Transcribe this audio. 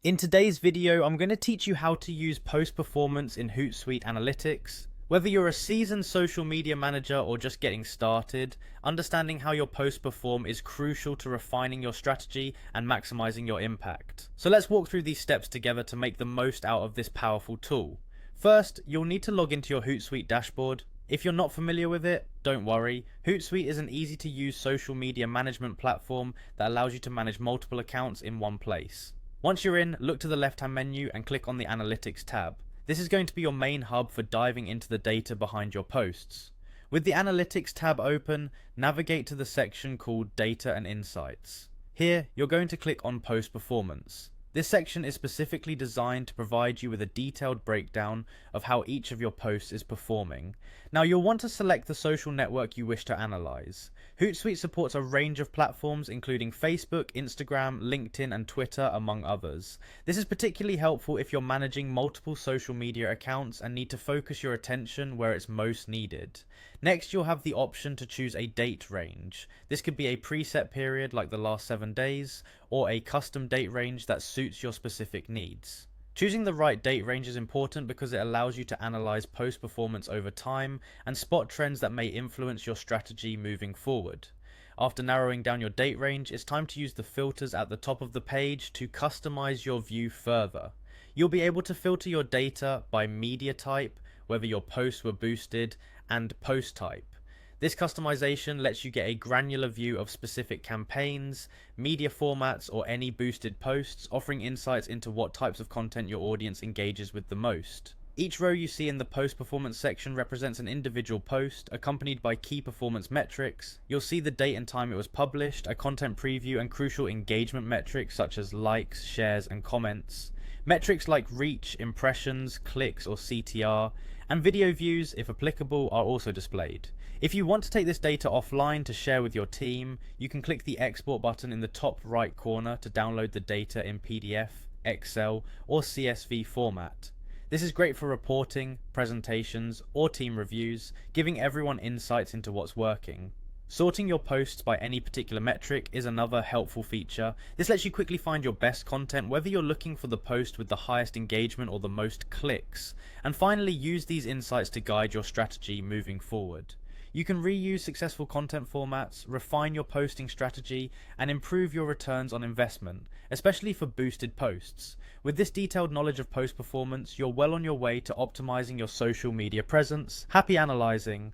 In today's video, I'm going to teach you how to use post performance in Hootsuite Analytics. Whether you're a seasoned social media manager or just getting started, understanding how your posts perform is crucial to refining your strategy and maximizing your impact. So let's walk through these steps together to make the most out of this powerful tool. First, you'll need to log into your Hootsuite dashboard. If you're not familiar with it, don't worry. Hootsuite is an easy to use social media management platform that allows you to manage multiple accounts in one place. Once you're in, look to the left-hand menu and click on the Analytics tab. This is going to be your main hub for diving into the data behind your posts. With the Analytics tab open, navigate to the section called Data and Insights. Here, you're going to click on Post Performance. This section is specifically designed to provide you with a detailed breakdown of how each of your posts is performing. Now, you'll want to select the social network you wish to analyze. Hootsuite supports a range of platforms including Facebook, Instagram, LinkedIn, and Twitter, among others. This is particularly helpful if you're managing multiple social media accounts and need to focus your attention where it's most needed. Next, you'll have the option to choose a date range. This could be a preset period like the last 7 days, or a custom date range that suits your specific needs. Choosing the right date range is important because it allows you to analyze post performance over time and spot trends that may influence your strategy moving forward. After narrowing down your date range, it's time to use the filters at the top of the page to customize your view further. You'll be able to filter your data by media type, whether your posts were boosted, and post type. This customization lets you get a granular view of specific campaigns, media formats, or any boosted posts, offering insights into what types of content your audience engages with the most. Each row you see in the post performance section represents an individual post, accompanied by key performance metrics. You'll see the date and time it was published, a content preview, and crucial engagement metrics such as likes, shares, and comments. Metrics like reach, impressions, clicks, or CTR, and video views, if applicable, are also displayed. If you want to take this data offline to share with your team, you can click the export button in the top right corner to download the data in PDF, Excel, or CSV format. This is great for reporting, presentations, or team reviews, giving everyone insights into what's working. Sorting your posts by any particular metric is another helpful feature. This lets you quickly find your best content, whether you're looking for the post with the highest engagement or the most clicks. And finally, use these insights to guide your strategy moving forward. You can reuse successful content formats, refine your posting strategy, and improve your returns on investment, especially for boosted posts. With this detailed knowledge of post performance, you're well on your way to optimizing your social media presence. Happy analyzing!